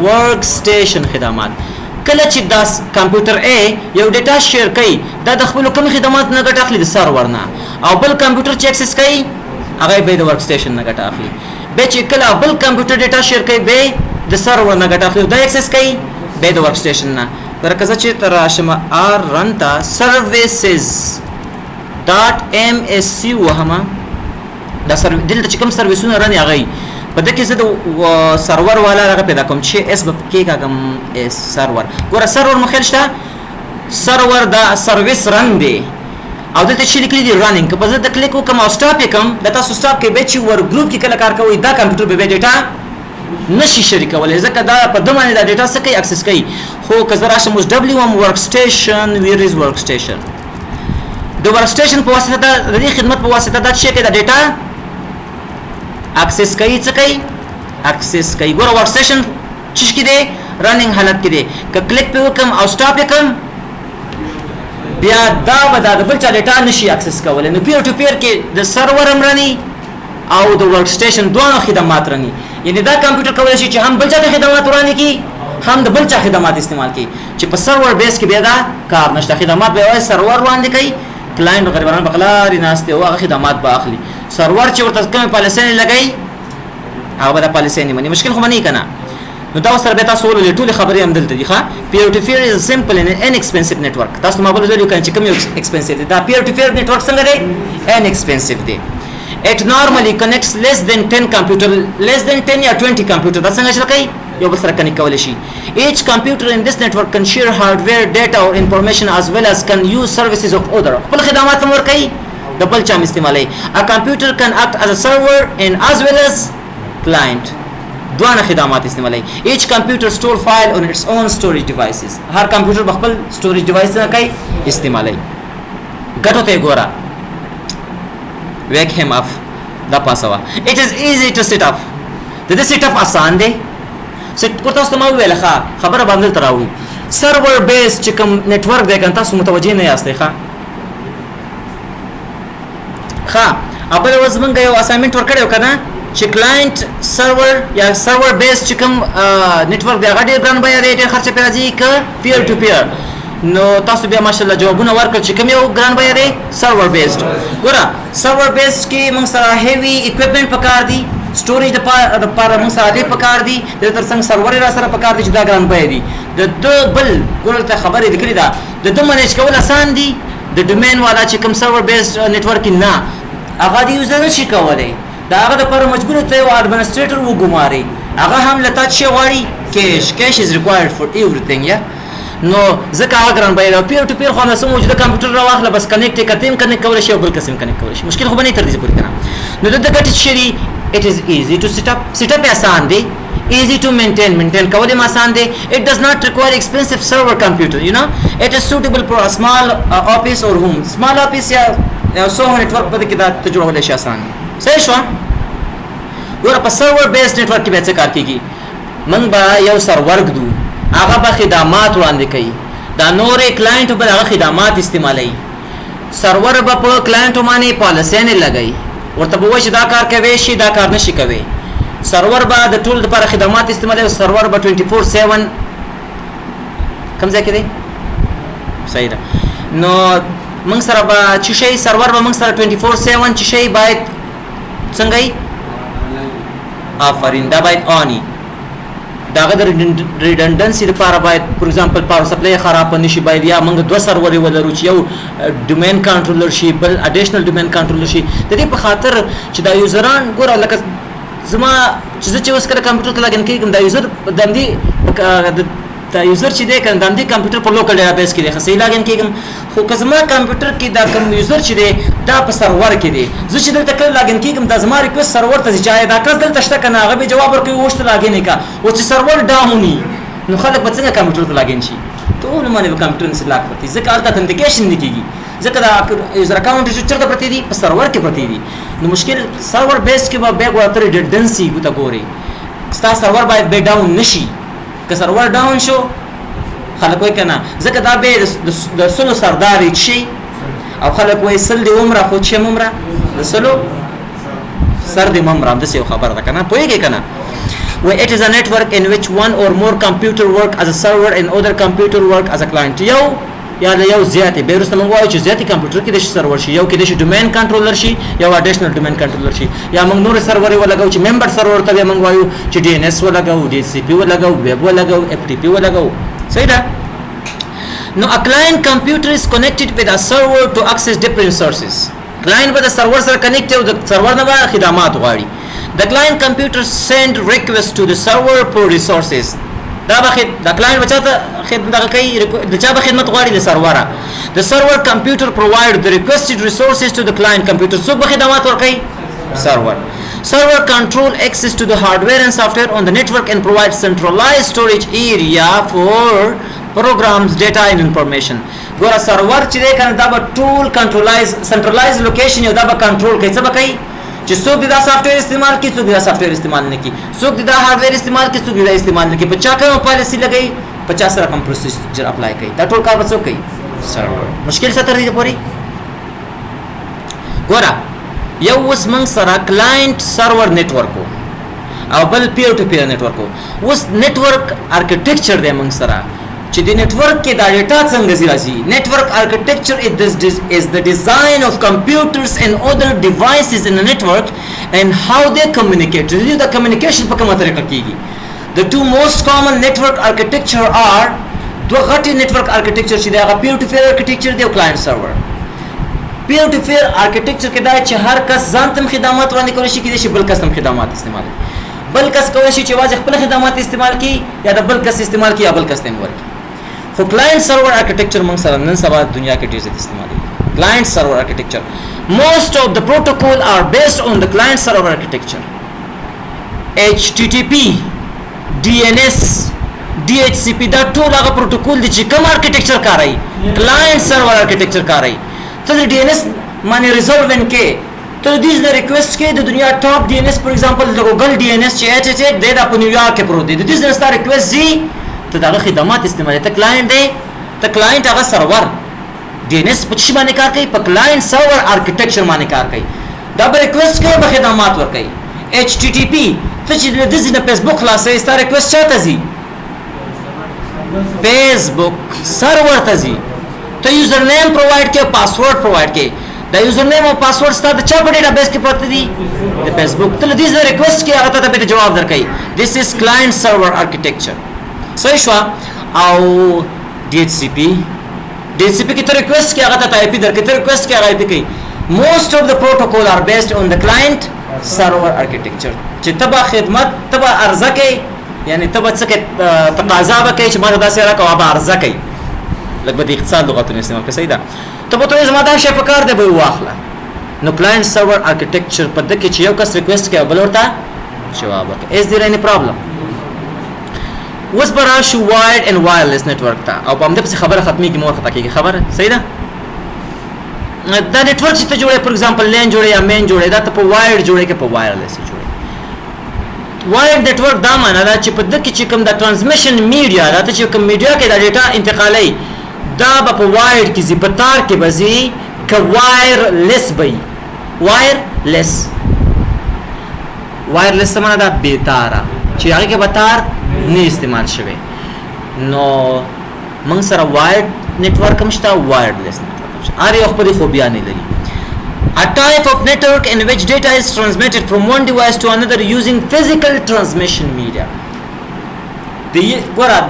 ورک سټیشن خدمات کله چې دا کمپیوټر A یو ډیټا شیر کوي دا د خپلو کوم خدمات نه ګټه اخلي د سرور نه او بل کمپیوټر چې اکسس کوي هغه به د ورک سټیشن نه ګټه اخلي به چې کله بل کمپیوټر ډیټا شیر کوي به د سرور نه ګټه اخلي دا اکسس کوي به د ورک سټیشن نه ورکه چې تر راشم ار رن تا services.msc وهمه دا دلته چې کوم سرویسونه رن هغه په دغه کې زه د سرور والا هغه پیدا کوم چې اس به کې کوم اس سرور ګوره سرور مخېل شته سرور دا سرویس رن دی او دلته چې لیکلي دی رننګ په زه د کلیک وکم او سټاپ کوم د تاسو سټاپ کې به چې ور ګروپ کې کله کار کوي دا کمپیوټر به ډیټا نشي شریکولای ځکه دا په دمانه دا ډیټا څه کوي اکسس کوي خو که زه راشم اوس W1 ورک سټیشن ویر از ورک سټیشن د ورک سټیشن په واسطه د دې خدمت په واسطه دا چې دا ډیټا اکسس کوي څه کوي اکسس کوي ګوره ورک سټیشن چې کې دی رننګ حالت کې دی که کلیک په وکم او سټاپ وکم بیا دا به دا بل چا ډیټا نشي اکسس کولای نو پیر ټو پیر کې د سرور امرني او د ورک سټیشن دوه خدمات رني یعنی دا کمپیوټر کولای شي چې هم بل چا خدمات وراني کی هم د بل چا خدمات استعمال کی چې په سرور بیس کې بیا دا کار نشته خدمات به وای سرور وړاندې کوي کلاینټ غریبانو بغلاري ناشته او هغه خدمات به اخلي سرور چې ورته کوم پالیسي لګي هغه به پالیسي نه مني مشکل خو منی کنه نو دا سره به تاسو ولې ټول خبرې هم دلته دي ښا peer to peer is simple and inexpensive network تاسو ما بل ویلو کله چې کوم expensive دي دا peer to peer network څنګه دی inexpensive دی it normally connects less than 10 computer less than 10 یا 20 computer دا څنګه شل کوي یو بل سره کنیکټ کول شي each computer in this network can share hardware data or information as well as can use services of other بل خدمات هم ورکوي د بل چا استعمالي a computer can act as a server and as well as client دوه خدمات استعمالي each computer store file on its own storage devices هر کمپیوټر خپل storage device نه کوي استعمالي ګټو ته ګورا wake him up دا پاسوا it is easy to set up د دې set up آسان دی سیټ کو تاسو ته ویل خبره باندې تراوم سرور بیس چې کوم نتورک دی کنه تاسو متوجه نه یاستئ ښا خپل وزمنګ یو اسایمنټ ورکړیو کنه چې کلاینټ سرور یا سرور بیس چې کوم نتورک دی هغه ډیر ګران بیه دی ډیر خرچه پیراځي ک پیر ټو پیر نو تاسو بیا ماشاءالله جوابونه ورکړل چې کوم یو ګران بیه دی سرور بیسډ ګوره سرور بیس کې موږ سره هیوی اکوپمنټ پکار دی storage د لپاره موږ سره دې پکار دي د تر څنګ سرور را سره پکار دي چې دا ګران بیه دي د بل ګوره ته خبرې لیکلي ده د منیج کول آسان دي د ډومین والا چې کوم سرور بیسډ نتورک نه هغه دی یوزر نشي کولای دا هغه لپاره مجبور ته یو اډمنسټریټر وګماري هغه هم لته چې غواړي کیش is required for everything یا نو ځکه هغه ګران بیه پیر ټو پیر خو نه سم موجوده کمپیوټر راوخله بس کنیکټ کتیم کنیکټ کول شي او بل قسم کنیکټ کول شي مشکل خو باندې تر دې پورې کنه نو د ګټ شری it is easy to set up آسان دی easy to maintain کول هم آسان دی it does not require expensive server computer you know it is suitable for a small office or home small office یا سو network په کې دا ته جوړول شي آسان صحیح شو ګوره په سرور بیس نتورک کې به څه کار کیږي من به یو سرور ګدو هغه به خدمات وړاندې کوي دا نورې کلاینټ به هغه خدمات استعمالوي سرور به په کلاینټ باندې پالیسي نه لګي ورته به وایي چې دا کار کوي شي دا کار نشي کوي سرور به د ټول لپاره خدمات استعمالوي او سرور به 24/7 کوم ځای کې دی صحیح ده نو موږ سره به چې شي سرور به موږ سره 24/7 چې شي باید څنګه یې آفرین دا باید آنی داغه د ریډنډنسي لپاره باید فور ایگزامپل پاور سپلای خراب نشي باید یا موږ دوه سرور ولرو چې یو ډومین کنټرولر شي بل اډیشنل ډومین کنټرولر شي د دې په خاطر چې دا یوزران ګوره لکه زما چې اوس کله کمپیوټر ته لاګین کېږم دا یوزر د دې دا یوزر چې دی کنه د دې کمپیوټر په لوکل ډیټابیس کې دی خو صحیح لاګین کېږم خو که زما کمپیوټر کې دا کوم یوزر چې دی دا په سرور کې دی زه چې دلته کله لاګین کېږم دا زما ریکوست سرور ته ځي دا کس دلته شته کنه هغه به جواب ورکوي وښته لاګین کا او چې سرور ډاوني نو خلک به څنګه کمپیوټر ته لاګین شي ټول باندې کمپیوټر نه لاګ پتی ځکه الته اتنټیکیشن نه کیږي ځکه دا یوزر اکاونټ چې چرته پرتی دی په سرور کې پرتی دی نو مشکل سرور بیس کې به بیگ ورته ریډنډنسي ګوته ګوري ستا سرور باید به ډاون نشي که سرور ډاون شو خلک وای کنه ځکه دا به د سلو سردار شي او خلک وای سل دی عمره خو چې عمره د سلو سر دی عمره د څه خبره ده کنه پوهیږي کنه where it is a network in which one or more computer work as a server and other computer work as a client یو یا له یو زیاتې به وروسته موږ وایو چې زیاتې کمپیوټر کې د سرور شي یو کې د ډومین کنټرولر شي یو اډیشنل ډومین کنټرولر شي یا موږ نور سرور ولګو چې ممبر سرور ته موږ وایو چې ډي ان اس ولګو ډي سي پی ولګو ویب ولګو اف ټي پی ولګو صحیح ده نو a client computer is connected with a server to access different sources client به د سرور سره کنیکټ او د سرور نه به خدمات غواړي the client computer send request to the server for resources دا به د کلاینټ بچاته خدمت کوي د چا به خدمت غواړي د سروره the server computer provide the requested resources to the client computer څوک به خدمات ورکوي server control access to the hardware and software on the network and provide centralized storage area for programs data and information ګوره سرور چې دی کنه دا به ټول centralized location یو دا به کنټرول کوي څه به کوي چې څوک دا سافټویر استعمال کوي څوک دا سافټویر استعمال نه کوي څوک دا هارډویر استعمال کوي څوک دا استعمال نه کوي په چا کوم پالیسی لګي 50 رقم پروسیجر اپلای کوي دا ټول کار به څوک کوي سرور مشکل څه تر دې پوري ګوره یو اوس موږ سره کلاینټ سرور نیټورک او بل پیر ټو پیر نیټورک اوس نیټورک ارکیټیکچر دی موږ سره چې د نیټورک کې دا ډیټا څنګه راځي نیټورک ارکیټیکچر is the design of computers and other devices in a network and how they communicate the communication په کومه طریقه کیږي the two most common network architecture are دوه غټي network architecture چې دا peer to peer architecture دی او client server peer to peer architecture کې دا چې هر کس ځان تم خدمات وړاندې کولی شي کېدای شي بل کس تم خدمات استعمال بل کس کولی شي چې واځي خپل خدمات استعمال کړي یا د بل کس استعمال کړي یا بل کس تم ورکړي خو client server architecture موږ سره نن سبا دنیا کې ډېر زیات استعمالي client server architecture most of the protocol are based on the client server architecture HTTP DNS DHCP دا ټول هغه پروتوکول دي چې کوم architecture کاروي client server architecture کاروي ته د DNS باندې resolve کې ته دې د ریکوست کې د دنیا ټاپ DNS for example د Google DNS چې HTTP د په نیویارک کې پروت دی د دې سره ریکوست زی ته دغه خدمات استعمالي ته کلاینټ دی ته کلاینټ هغه سرور DNS په څه باندې کار کوي په کلاینټ سرور ارکیټیکچر باندې کار کوي دا به ریکوست کوي به خدمات ورکوي HTTP ته چې د دې نه فیسبوک خلاصې ستاره ریکوست چاته زی فیسبوک سرور ته زی ته یوزر نیم پرووایډ کې پاسورډ پرووایډ کې دا یوزر نیم او پاسورډ ستاسو چا په ډیټابیس کې پروت دي د فیسبوک ته دې ریکوست کې هغه ته به جواب درکړي this is client server architecture صحیح شو او DHCP کې ته ریکوست کې هغه ته IP درکې ته ریکوست کې هغه IP کوي most of the protocol are based on the client server architecture چې تبع خدمت تبع عرضه کوي یعنی تبع څه کې تقاضا وکړي چې ما دا سره کوه به عرضه کوي لکه د اقتصاد لغتونه استعمال کوي صحیح ده ته به ته زما دا شی په کار دی به واخله نو client server architecture په دغه کې چې یو کس ریکوست کوي بل ورته جواب ورکړي is there any problem وس برا شو وايرد اند وایرلس نتورک ته او په همدې پس خبره ختمي کی مور خطا کیږي خبره صحیح ده دا نتورک چې ته جوړې فور ایگزامپل لین جوړې یا مین جوړې دا ته په وایرد جوړې کې په وایرلس جوړې وایرد نتورک دا معنی دا چې په دغه چې کوم د ترانسمیشن میډیا دا ته چې کوم میډیا کې د ډیټا انتقالي دا په وایرد کې په تار کې بزي ک وایرلس بي وایرلس سمانه دا بیتاره چې هغه کې به تار نه استعمال شوی نو موږ سره وایرد نتورک هم شته وایرلس نتورک هم شته هر یو خپل خوبیا نه لري a type of network in which data is transmitted from one device to another using physical transmission media the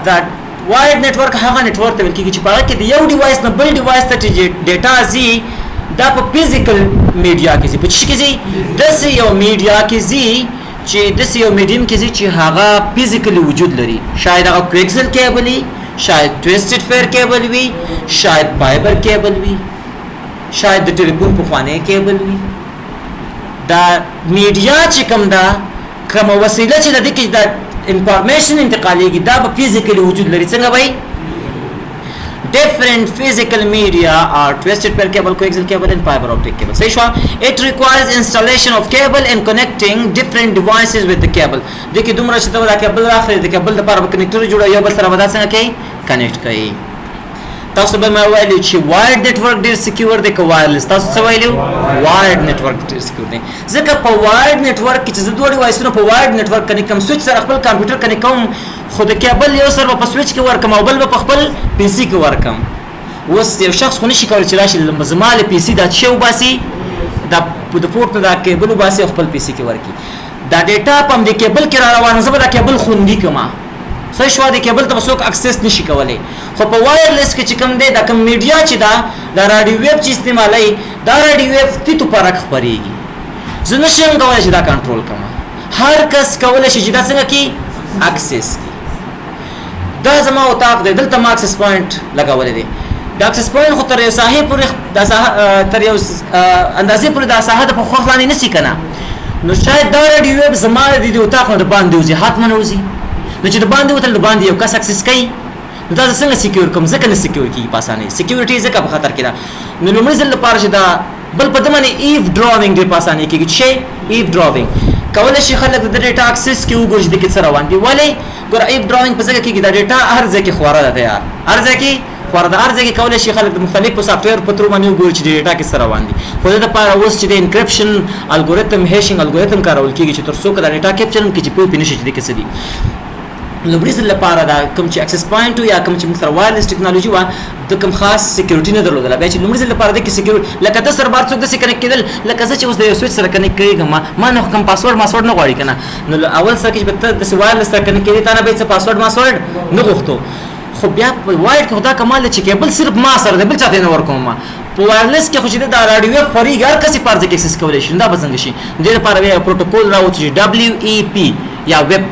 that wired network هغه نتورک ته ویل کیږي چې په هغه کې د یو ډیوایس نه بل ډیوایس ته ډیټا زی دا په فزیکل میډیا کې زی په څه کې زی د یو میډیا کې زی چې د یو میډیم کې چې هغه فزیکلی وجود لري شاید هغه کوکسل کیبل وي شاید ټویسټډ فیر کیبل وي شاید فایبر کیبل وي شاید د ټلیفون په خوانه کیبل وي دا میډیا چې کوم دا کوم وسیله چې د دې کې د انفارمیشن انتقالیږي دا په فزیکلی وجود لري څنګه وای different physical media are twisted pair cable coaxial cable and fiber optic cable صحیح شو it requires installation of cable and connecting different devices with the cable دغه دومره چې دا کیبل راخلي د کیبل د لپاره کنیکټر جوړ یو بل سره ودا څنګه کوي کنیکټ کوي تاسو به ما ویلو چې وایرد نتورک ډیر سکیور دی که وایرلس تاسو څه ویلو وایرد نتورک ډیر سکیور دی ځکه په وایرد نتورک کې چې زه دوه ډیوایسونه په وایرد نتورک کنیکټ کوم سویچ سره خپل کمپیوټر کنیکټ کوم خو د کیبل یو سره په سویچ کې ورکم او بل په خپل پی سي کې ورکم اوس یو شخص خو نشي کولی چې راشي زما له پی سي دا چې وباسي دا د پورت نه دا کیبل وباسي خپل پی سي کې ورکي دا ډیټا په هم د کیبل کې را روانه زه به دا کیبل خوندي کما صحیح شو د کیبل ته څوک اکسس نشي کولی خو په وایرلیس کې چې کوم دی دا کوم میډیا چې دا رادیو ویب چې استعمالوي دا رادیو ویب تیتو پرک خپرېږي زه نشم کولی چې دا کنټرول کړم هر کس کولی شي چې دا څنګه کی اکسس کی دا زما اتاق دی دلته ما اکسس پوینټ لګولی دی دا اکسس پوینټ خو تر یو ساحې پورې تر یو اندازې پورې دا ساحه د په خوښ باندې نشي که نه نو شاید دا رادیو ویب زما د اتاق نه د باندې وځي حتما نه وځي نو چې د باندې وتل د باندې یو کس اکسس کوي نو دا څنګه سکیور کوم ځکه نه سکیور کیږي په اسانۍ سکیورټي ځکه په خطر کې ده نو لومړي ځل لپاره چې دا بل په دمنه ایف ډراونګ ډېر په اسانۍ کېږي چې ایف ډراونګ کولای شي خلک د ډیټا اکسس کې وګوري چې د کې څه روان دي ولې ګوره ایف ډراونګ په ځکه کېږي دا ډیټا هر ځای کې خواره ده یار هر ځای کې خواره ده هر ځای کې کولای شي خلک د مختلفو سافټویر په تر باندې وګوري چې ډیټا کې څه روان دي خو دا لپاره اوس چې د انکریپشن الګوریتم هیشینګ الګوریتم کارول کېږي چې تر څو دا ډیټا کیپچر کې چې په نشي چې د کې څه دي لومړي ځل لپاره دا کوم چې اکسس پوینټ یا کوم چې موږ سره وایرلیس ټیکنالوژي وه د کوم خاص سکیورټي نه درلودله بیا چې لومړي ځل لپاره د کې سکیورټي لکه د سربار څوک داسې کنیکټ کېدل لکه زه چې اوس د یو سویچ سره کنیکټ کېږم ما نه کوم پاسورډ نه غواړي که نه نو اول سره کې چې به ته داسې وایرلیس سره کنیکټ کېدې تا نه به یې څه پاسورډ نه غوښتو خو بیا په وایر کې خو دا کمال دی چې کیبل صرف ما سره دی بل چاته یې نه ورکوم ما په وایرلیس کې خو چې دا رادیو ویب خورېږي هر کس یې په هر ځای کې اکسس کولی شي دا به څنګه شي دې لپاره بیا یو پروټوکول راووتو چې WEP یا ویب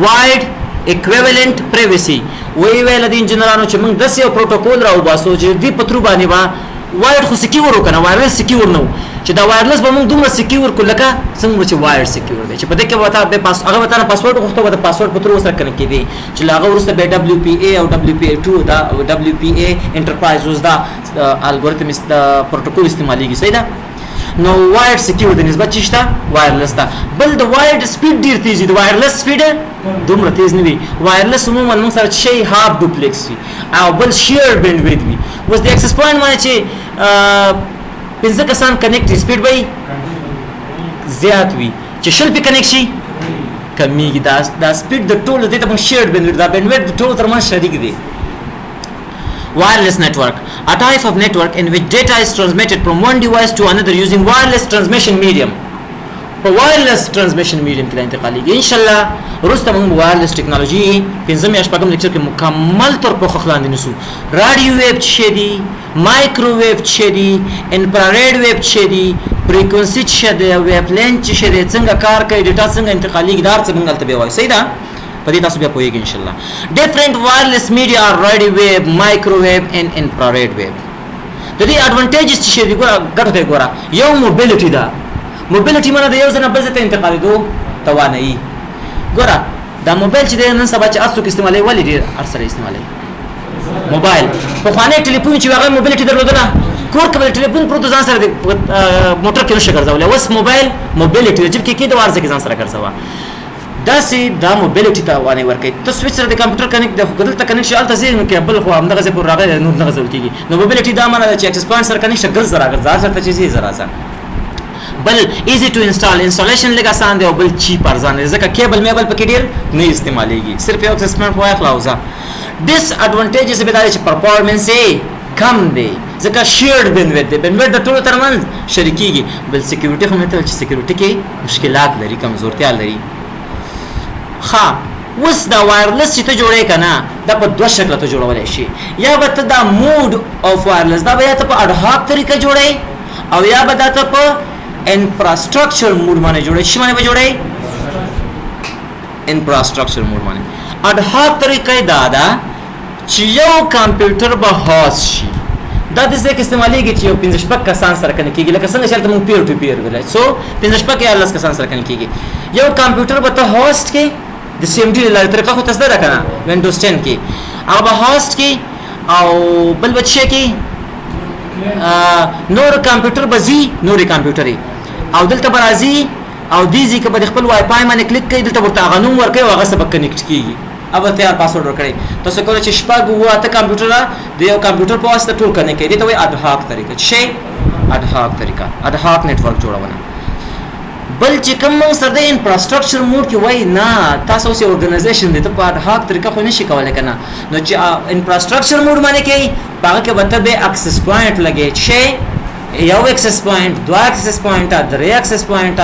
وایډ equivalent privacy وی ویل د انجینرانو چې موږ داسې یو پروټوکول راوباسو چې دې په ترو باندې به وایډ خو سکیور وکنه وایرلیس سکیور نه چې دا وایرلیس به موږ دومره سکیور کړو لکه څنګه چې وایرډ سکیور دی چې په دې کې به تا هغه به تا نه پاسورډ غوښته به د پاسورډ په ترو سره کنیکټ کېدی چې له هغه وروسته بیا WPA او WPA2 دا WPA انټرپرایز اوس دا الګوریتم پروټوکول استعمالیږي صحیح ده نو وایرډ سکیور د نسبت چې شته وایرلیس ده بل د وایرډ سپیډ ډیر تیز دی د وایرلیس سپیډ دومره تیز نه وي وایرلیس عموما موږ سره شي هاف ډوپلیکس وي او بل شیر بینډ ویډ وي اوس د اکسس پوینټ باندې چې 15 کسان کنیکټ سپیډ وي زیات وي چې شل په کنیکټ شي کمیږي دا سپیډ د ټولو دې ته موږ شیر بینډ ویډ دا بینډ ویډ د ټولو ترمنځ شریک دی Wireless network, a type of network in which data is transmitted from one device to another using wireless transmission medium. په وایرلیس ټرانسمیشن میډیم کې د انتقالیږي ان شاء الله وروسته موږ وایرلیس ټیکنالوژي پنځم یا شپږم لیکچر کې مکمل تر پوښښ لاندې نیسو رادیو ویب څه دي مایکروویو څه دي انفراریډ ویب څه دي فریکونسي څه ده ویب لینث څه ده څنګه کار کوي ډیټا څنګه انتقالیږي دا څه موږ دلته به وایو صحیح ده په دې تاسو بیا پوهیږئ ان شاء الله ډیفرنٹ وایرلیس میډیا ار رادیو ویب مایکروویو ان انفراریډ ویب د دې اډوانټیجز څه دي ګوره ګټه ګوره یو موبیلیټي ده موبیلیټي معنی د یو ځای نه بل ځای ته انتقالېدو توانایي ګوره دا موبایل چې دی نن سبا چې هر څوک استعمالوي ولې ډېر هر سړی استعمالوي موبایل پخوانی ټلیفون چې هغه موبیلیټي درلودله کور کې به ټلیفون پروت ځان سره موټر کې نشه ګرځولی اوس موبایل موبیلیټي د جیب کې کېده هر ځای کې ځان سره ګرځوه داسې دا موبیلیټي ته وانه ورکوي ته سویچ سره د کمپیوټر کنیکټ دی خو که دلته کنیکټ شي هلته ځې نو کیبل خو همدغه ځای پورې راغلی نور نه غځول کېږي نو موبیلیټي دا معنی ده چې اکسس پوینټ سره کنیکټ شه ګرځه راګرځه هر چېرته چې ځې ځه راځه بل ایزی ټو انسټال انسټالیشن لږ آسان دی او بل چیپ ارزان دی ځکه کیبل میبل پکې ډېر نه استعمالیږي صرف یو اکسس پوینټ واخله او ځه ډس اډوانټیجز به دا دی چې پرفارمنس یې کم دی ځکه شیرډ بینډویډ دی بینډویډ د ټولو ترمنځ شریکېږي بل سکیورټي خو مې ته ویل چې سکیورټي کې مشکلات لري کمزورتیا لري ښه اوس دا وایرلیس چې ته جوړې که نه دا په دوه شکله ته جوړولی شي یا به ته دا موډ آف وایرلیس دا به یا ته په اډهاک طریقه جوړی او یا به دا ته په انفراسترکچر موډ باندې جوړی شي باندې به جوړی انفراسترکچر موډ باندې اډهاک طریقه دا ده چې یو کمپیوټر به هاست شي دا د ځای کې استعمالیږي چې یو 15 کسان سره کنیکټ کېږي لکه څنګه چې هلته موږ پیر ټو پیر ویلی سو 15 یا 10 کسان سره کنیکټ کېږي یو کمپیوټر به ته هاست کې د سی ام ډي له طریقه خو تاسو ده کنه وینډوز 10 کې هغه به هاست کې او بل بچی کې نور کمپیوټر به زی نور کمپیوټر او دلته به راځي او دیزی کې به خپل وای فای باندې کلیک کوي دلته ورته هغه نوم ورکوي او هغه سره به کنیکټ کېږي अब तैयार पासवर्ड ورکړي تاسو کولای شئ شپږ وو ته کمپیوټر د یو کمپیوټر په واسطه ټول کنیکټ کړئ ته وایي اډهاک طریقه شي اډهاک طریقه اډهاک نتورک جوړونه بل چې کوم سره د انفراستراکچر موډ کې وای نه تاسو اوس اورګنایزیشن دي ته په هغه طریقه خو نشي کولای کنه نو چې انفراستراکچر موډ باندې کوي هغه کې به ته اکسس پوینټ لګي چې یو اکسس پوینټ دوه اکسس پوینټ درې اکسس پوینټ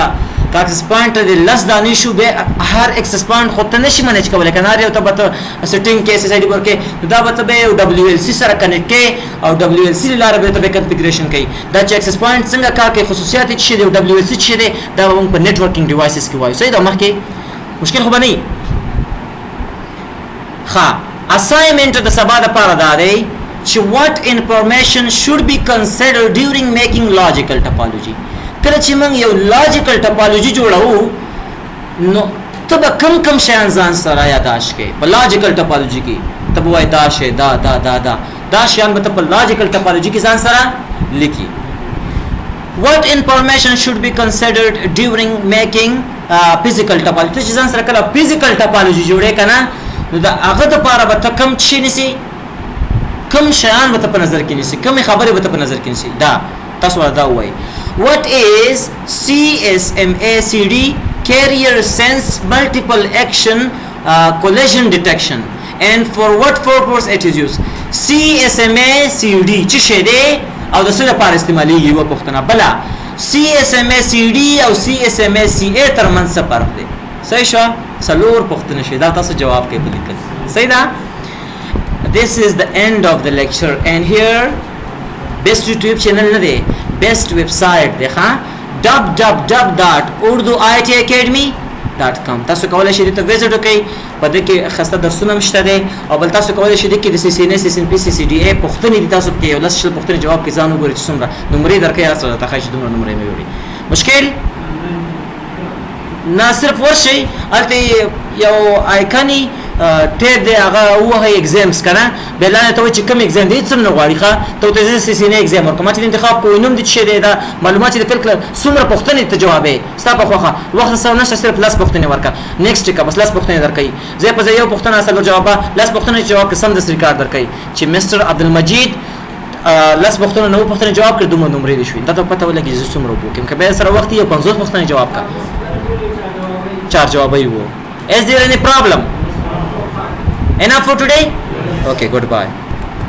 اکسس پوینټ د لس دانې شو به هر اکسس پوینټ خو ته نشي منیج کولای کنه یو ته به سیټینګ کې اس اس ای ډی ورکه دا به ته یو دبليو ال سی سره کنیکټ کې او دبليو ال سی لاره به ته کنفیګریشن کوي دا چې اکسس پوینټ څنګه کار کوي خصوصیات چې دی دبليو ال سی چې دی دا موږ په نتورکینګ ډیوایسز کې وایو صحیح دا مخکې مشکل خو باندې ښه اسایمنت د سبا د پاره دا دی چې what information should be considered during making logical topology کله چې موږ یو لاجیکل ټاپالوجي جوړو نو ته به کم شیان ځان سره یاداشت کې په لاجیکل ټاپالوجي کې ته به وای دا شی دا شیان به ته په لاجیکل ټاپالوجي کې ځان سره لیکي what information should be considered during making physical topology چې ځان سره کله physical topology جوړې کنه نو دا هغه د پاره به ته کم شي نسی کم شیان به ته په نظر کې نیسي کم خبره به ته په نظر کې نیسي دا تاسو دا وای what is CSMACD carrier sense multiple action collision detection and for what purpose it is used CSMACD چې شه دی او د څه لپاره استعمالي یو پښتنه بلا CSMACD او CSMACA ترمنځ څه فرق دی صحیح شو څلور پښتنه شه دا تاسو جواب کې ولیکل صحیح ده this is the end of the lecture and here best YouTube channel نه دی best website دی ها www.urduitacademy.com تاسو کولای شئ ته ویزټ وکړئ په دې کې خاصه درسونه مشته دي او بل تاسو کولای شئ د CCNA CCNP CCDA پښتني دي تاسو کې یو لس شل پښتني جواب کې ځان وګورئ چې څومره نمرې درکې تاسو ته خاصه دومره نمرې مې وړي مشکل نه صرف ورشي الته یو آیکانی ته د هغه وه ایگزامز کنه بلانه ته چې کوم ایگزام دی څنګه غواړي ښه ته د CCNA ایگزام ورکوم چې انتخاب کوی نوم دي چې دا معلومات د فلک څومره پښتني ته جوابې ستا په خوخه وخت سره نشه صرف لاس پښتني ورکا نیکسټ کا بس لاس پښتني درکې زه په یو پښتنه اصل جواب لاس پښتني جواب کې سم د ریکارډ درکې چې مستر عبدالمجید لاس پښتنه نو پښتني جواب کړ دومره نمرې دي شوې دا ته پته ولګي چې څومره وو کوم کبه سره وخت یو 50 پښتني جواب کا 4 جوابې وو is there any problem enough for today okay goodbye